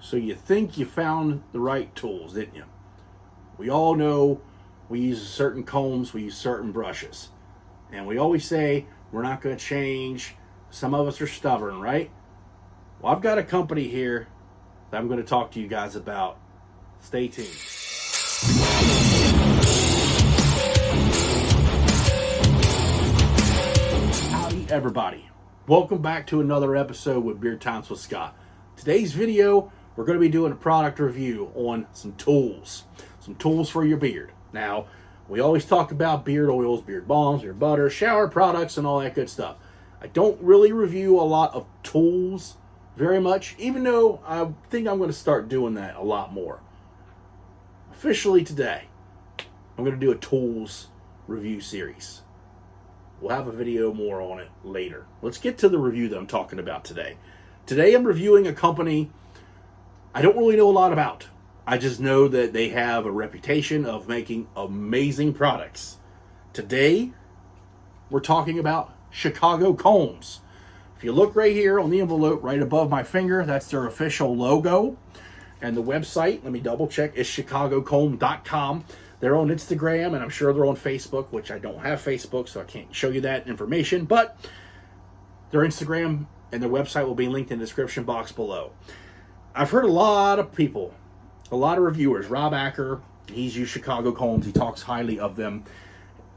So you think you found the right tools, didn't you? We all know we use certain combs, we use certain brushes. And we always say we're not going to change. Some of us are stubborn, right? Well, I've got a company here that I'm going to talk to you guys about. Stay tuned. Howdy, everybody. Welcome back to another episode with Beard Times with Scott. Today's video, we're going to be doing a product review on some tools for your beard. Now, we always talk about beard oils, beard balms, beard butter, shower products, and all that good stuff. I don't really review a lot of tools very much, even though I think I'm going to start doing that a lot more. Officially today, I'm going to do a tools review series. We'll have a video more on it later. Let's get to the review that I'm talking about today. Today I'm reviewing a company I don't really know a lot about. I just know that they have a reputation of making amazing products. Today, we're talking about Chicago Combs. If you look right here on the envelope, right above my finger, that's their official logo. And the website, let me double check, is chicagocomb.com. They're on Instagram, and I'm sure they're on Facebook, which I don't have Facebook, so I can't show you that information. But their Instagram and their website will be linked in the description box below. I've heard a lot of people, a lot of reviewers. Rob Acker, he's used Chicago Combs. He talks highly of them.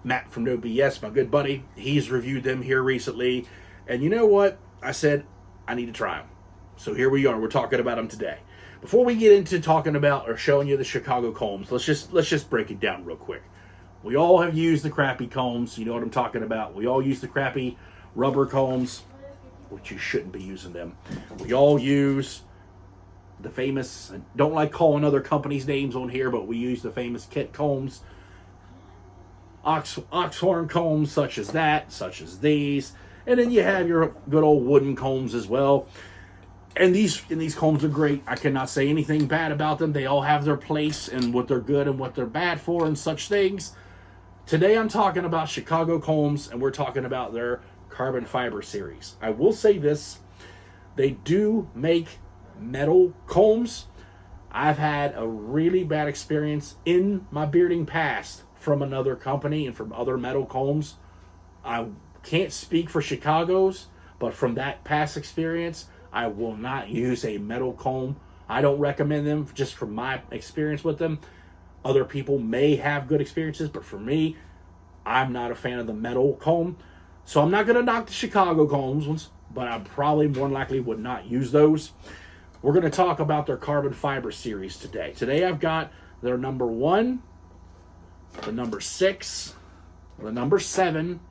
Matt from No BS, my good buddy, he's reviewed them here recently. And you know what? I said, I need to try them. So here we are. We're talking about them today. Before we get into talking about or showing you the Chicago Combs, let's just break it down real quick. We all have used the crappy combs. You know what I'm talking about. We all use the crappy rubber combs, which you shouldn't be using them. We all use the famous, I don't like calling other companies' names on here, but we use the famous kit combs. Oxhorn combs such as that, such as these. And then you have your good old wooden combs as well. And these combs are great. I cannot say anything bad about them. They all have their place and what they're good and what they're bad for and such things. Today I'm talking about Chicago Combs, and we're talking about their carbon fiber series. I will say this. They do make metal combs. I've had a really bad experience in my bearding past from another company and from other metal combs. I can't speak for Chicago's, but from that past experience, I will not use a metal comb. I don't recommend them just from my experience with them. Other people may have good experiences, but for me, I'm not a fan of the metal comb. So I'm not going to knock the Chicago Combs ones, but I probably more than likely would not use those. We're going to talk about their carbon fiber series today. Today I've got their number 1, the number 6, the number 7,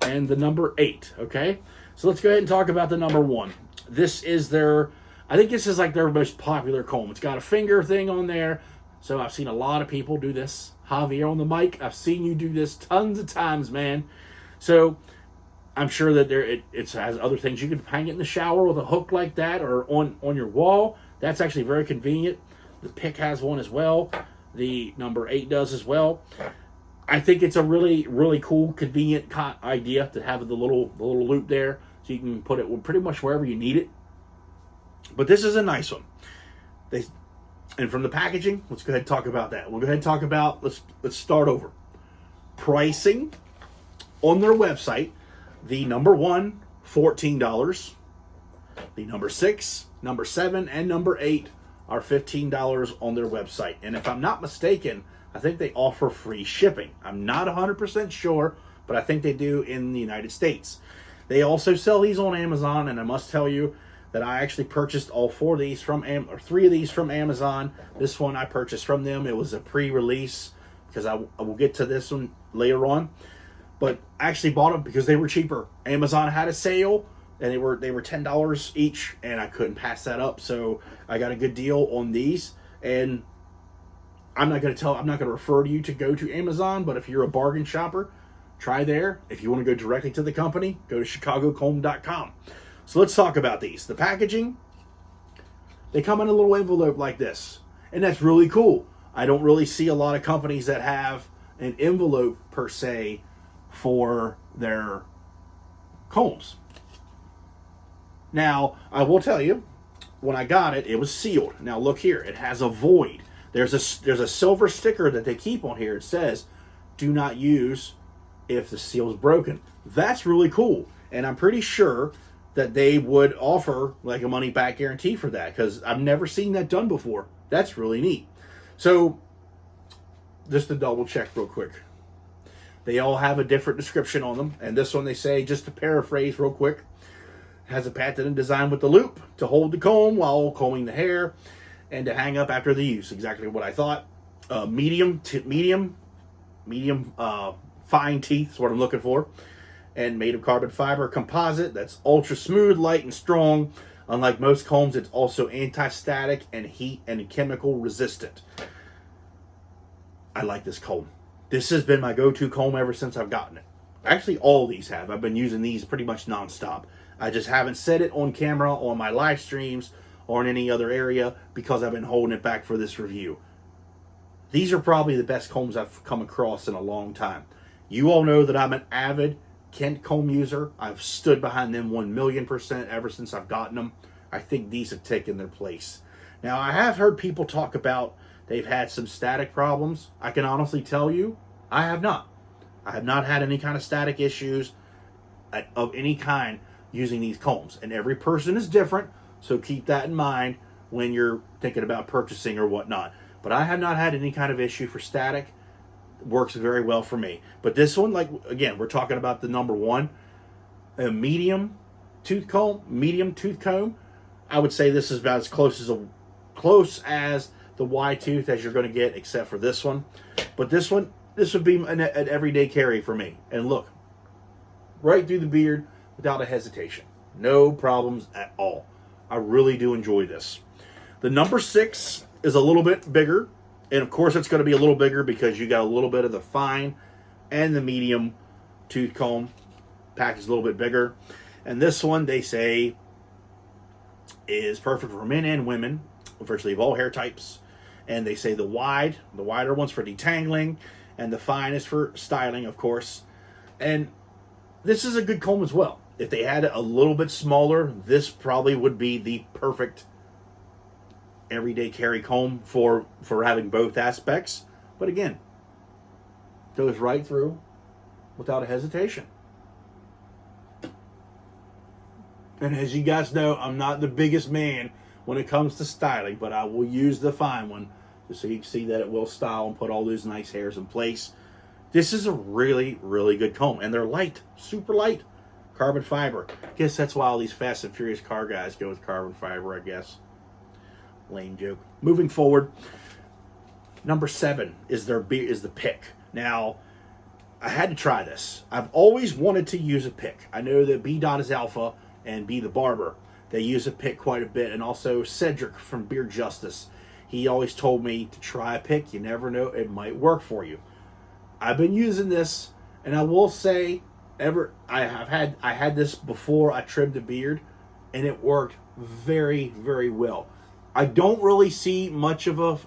and the number 8, okay? So let's go ahead and talk about the number 1. This is I think this is like their most popular comb. It's got a finger thing on there. So I've seen a lot of people do this. Javier on the mic, I've seen you do this tons of times, man. So I'm sure that it has other things. You can hang it in the shower with a hook like that or on your wall. That's actually very convenient. The pick has one as well. The number 8 does as well. I think it's a really, really cool, convenient idea to have the little loop there. So you can put it pretty much wherever you need it. But this is a nice one. And from the packaging, let's go ahead and talk about that. We'll go ahead and talk about, let's start over. Pricing on their website. The number 1, $14. The number 6, number 7, and number 8 are $15 on their website. And if I'm not mistaken, I think they offer free shipping. I'm not 100% sure, but I think they do in the United States. They also sell these on Amazon, and I must tell you that I actually purchased all 3 of these from Amazon. This one I purchased from them. It was a pre-release because I will get to this one later on. But I actually bought them because they were cheaper. Amazon had a sale, and they were $10 each, and I couldn't pass that up. So I got a good deal on these. And I'm not going to refer you to go to Amazon, but if you're a bargain shopper, try there. If you want to go directly to the company, go to chicagocomb.com. So let's talk about these. The packaging, they come in a little envelope like this, and that's really cool. I don't really see a lot of companies that have an envelope per se for their combs. Now, I will tell you, when I got it, it was sealed. Now look here, it has a void. There's a silver sticker that they keep on here. It says, "Do not use if the seal is broken." That's really cool, and I'm pretty sure that they would offer like a money back guarantee for that, because I've never seen that done before. That's really neat. So just to double check real quick, they all have a different description on them, and this one they say, just to paraphrase real quick, has a patented design with the loop to hold the comb while combing the hair and to hang up after the use. Exactly what I thought. Medium fine teeth is what I'm looking for, and made of carbon fiber composite that's ultra smooth, light, and strong. Unlike most combs, it's also anti-static and heat and chemical resistant. I like this comb. This has been my go-to comb ever since I've gotten it. Actually, all these have. I've been using these pretty much nonstop. I just haven't said it on camera, on my live streams, or in any other area, because I've been holding it back for this review. These are probably the best combs I've come across in a long time. You all know that I'm an avid Kent comb user. I've stood behind them 1,000,000% ever since I've gotten them. I think these have taken their place. Now, I have heard people talk about they've had some static problems. I can honestly tell you, I have not. I have not had any kind of static issues of any kind using these combs. And every person is different, so keep that in mind when you're thinking about purchasing or whatnot. But I have not had any kind of issue for static. It works very well for me. But this one, like, again, we're talking about the number one, a medium tooth comb. I would say this is about as close as the wide tooth as you're going to get, except for this one. But this would be an everyday carry for me. And look, right through the beard without a hesitation. No problems at all. I really do enjoy this. The number 6 is a little bit bigger. And of course it's going to be a little bigger because you got a little bit of the fine and the medium tooth comb packaged a little bit bigger. And this one, they say, is perfect for men and women, virtually of all hair types. And they say the wider one's for detangling, and the fine is for styling, of course. And this is a good comb as well. If they had it a little bit smaller, this probably would be the perfect everyday carry comb for having both aspects. But again, goes right through without a hesitation. And as you guys know, I'm not the biggest man when it comes to styling, but I will use the fine one just so you can see that it will style and put all those nice hairs in place. This is a really, really good comb, and they're light, super light, carbon fiber. Guess that's why all these Fast and Furious car guys go with carbon fiber, I guess. Lame joke. Moving forward, number 7 is the pick. Now, I had to try this. I've always wanted to use a pick. I know that B. Dot is Alpha and B. the Barber, they use a pick quite a bit, and also Cedric from Beard Justice. He always told me to try a pick. You never know, it might work for you. I've been using this, and I will say, I had this before I trimmed the beard, and it worked very, very well. I don't really see much of a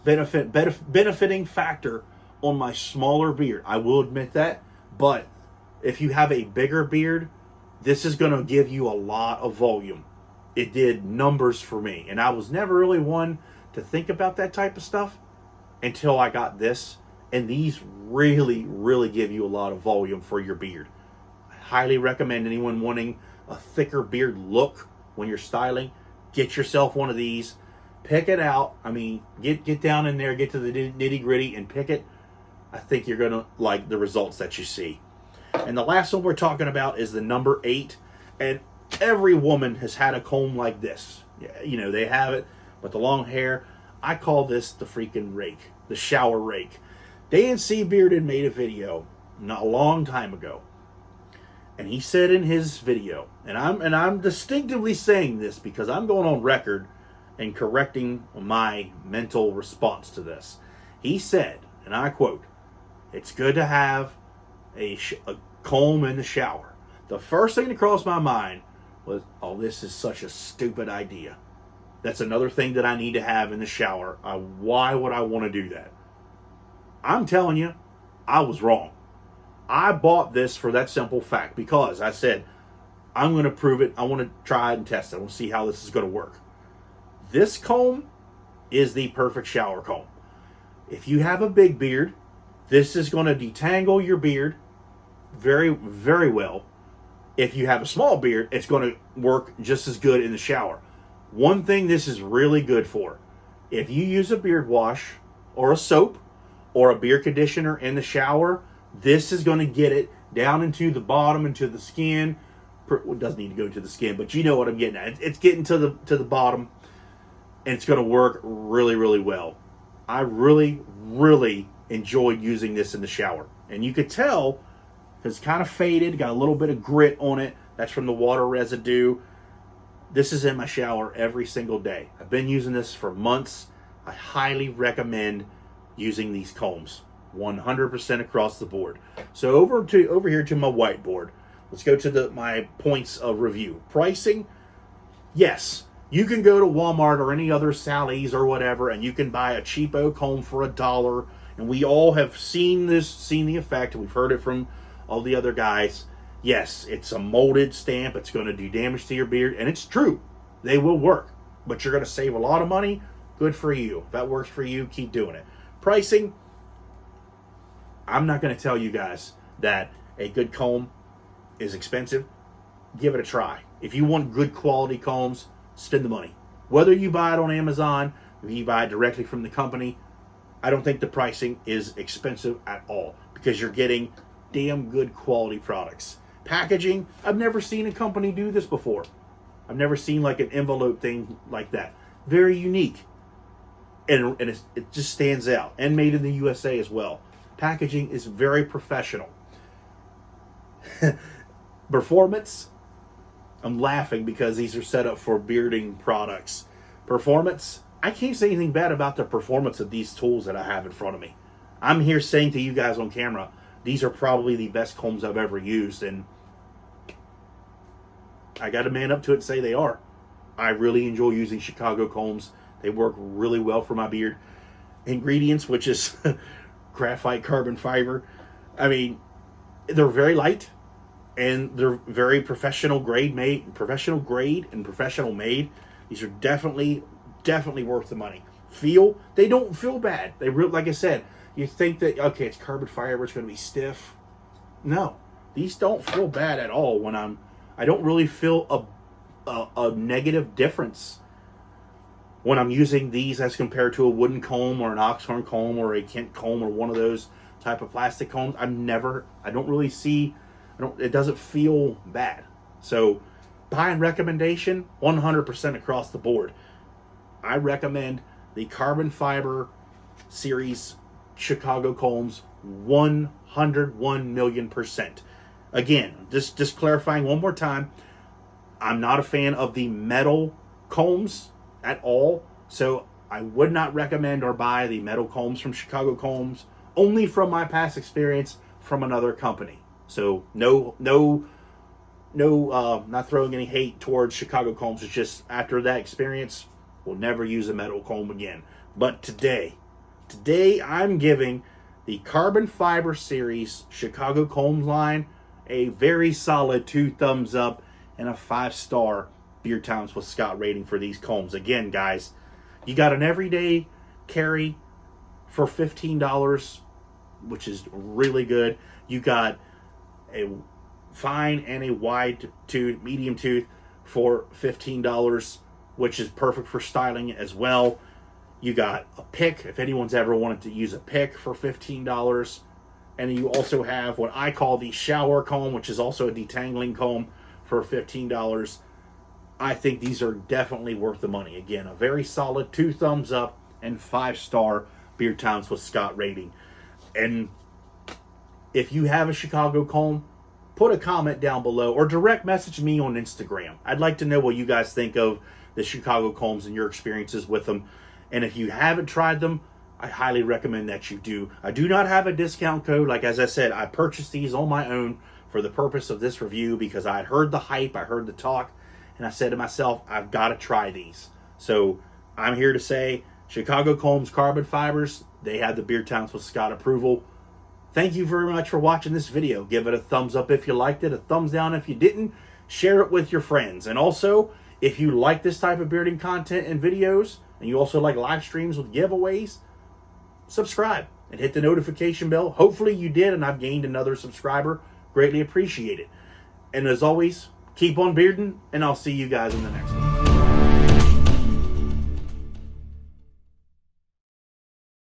benefiting factor on my smaller beard. I will admit that, but if you have a bigger beard, this is going to give you a lot of volume. It did numbers for me, and I was never really one to think about that type of stuff until I got this. And these really, really give you a lot of volume for your beard. I highly recommend anyone wanting a thicker beard look when you're styling, get yourself one of these. Pick it out. I mean, get down in there, get to the nitty gritty and pick it. I think you're going to like the results that you see. And the last one we're talking about is the number 8. And every woman has had a comb like this. You know, they have it, but the long hair, I call this the freaking rake, the shower rake. Dan Bearded made a video not a long time ago, and he said in his video, and I'm distinctively saying this because I'm going on record and correcting my mental response to this. He said, and I quote, "It's good to have a comb in the shower." The first thing that crossed my mind was, oh, this is such a stupid idea. That's another thing that I need to have in the shower. Why would I want to do that? I'm telling you, I was wrong. I bought this for that simple fact because I said, I'm going to prove it. I want to try it and test it. I want to see how this is going to work. This comb is the perfect shower comb. If you have a big beard, this is going to detangle your beard very, very well. If you have a small beard, it's going to work just as good in the shower. One thing this is really good for, if you use a beard wash or a soap or a beard conditioner in the shower, this is going to get it down into the bottom, into the skin. Well, it doesn't need to go to the skin, but you know what I'm getting at. It's getting to the bottom, and it's going to work really, really well. I really, really enjoyed using this in the shower. And you could tell, because it's kind of faded, got a little bit of grit on it. That's from the water residue. This is in my shower every single day. I've been using this for months. I highly recommend using these combs, 100% across the board. So over here to my whiteboard. Let's go to my points of review. Pricing, yes, you can go to Walmart or any other Sally's or whatever, and you can buy a cheapo comb for $1. And we all have seen the effect. We've heard it from all the other guys. Yes, it's a molded stamp. It's going to do damage to your beard, and it's true. They will work, but you're going to save a lot of money. Good for you. If that works for you, keep doing it. Pricing, I'm not going to tell you guys that a good comb is expensive. Give it a try. If you want good quality combs, spend the money. Whether you buy it on Amazon, if you buy it directly from the company, I don't think the pricing is expensive at all because you're getting damn good quality products. Packaging, I've never seen a company do this before. I've never seen like an envelope thing like that. Very unique. And it just stands out. And made in the USA as well. Packaging is very professional. Performance, I'm laughing because these are set up for bearding products. Performance, I can't say anything bad about the performance of these tools that I have in front of me. I'm here saying to you guys on camera, these are probably the best combs I've ever used, and I got to man up to it and say they are. I really enjoy using Chicago combs. They work really well for my beard. Ingredients, which is graphite carbon fiber. I mean, they're very light, and they're very professional grade and professional made. These are definitely worth the money. They don't feel bad. Like I said, you think that, okay, it's carbon fiber, it's going to be stiff. No, these don't feel bad at all I don't really feel a negative difference when I'm using these as compared to a wooden comb or an oxhorn comb or a Kent comb or one of those type of plastic combs. It doesn't feel bad. So, buying recommendation, 100% across the board. I recommend the carbon fiber series Chicago combs 101,000,000%. Again, just clarifying one more time, I'm not a fan of the metal combs at all, so I would not recommend or buy the metal combs from Chicago Combs, only from my past experience from another company. So no, not throwing any hate towards Chicago Combs. It's just after that experience, we'll never use a metal comb again. But today I'm giving the Carbon Fiber Series Chicago Combs line a very solid 2 thumbs up and a 5-star Beard Times with Scott rating for these combs. Again, guys, you got an everyday carry for $15, which is really good. You got a fine and a wide tooth, medium tooth for $15, which is perfect for styling as well. You got a pick, if anyone's ever wanted to use a pick, for $15. And you also have what I call the shower comb, which is also a detangling comb, for $15. I think these are definitely worth the money. Again, a very solid 2 thumbs up and 5-star Beard Times with Scott rating. And if you have a Chicago comb, put a comment down below or direct message me on Instagram. I'd like to know what you guys think of the Chicago combs and your experiences with them. And if you haven't tried them, I highly recommend that you do. I do not have a discount code. Like, as I said, I purchased these on my own for the purpose of this review because I had heard the hype, I heard the talk, and I said to myself, I've got to try these. So I'm here to say, Chicago Combs Carbon Fibers, they have the Beard Times with Scott approval. Thank you very much for watching this video. Give it a thumbs up if you liked it, a thumbs down if you didn't. share it with your friends. And also, if you like this type of bearding content and videos, and you also like live streams with giveaways, subscribe and hit the notification bell. Hopefully you did, and I've gained another subscriber. Greatly appreciate it. And as always, keep on bearding, and I'll see you guys in the next one.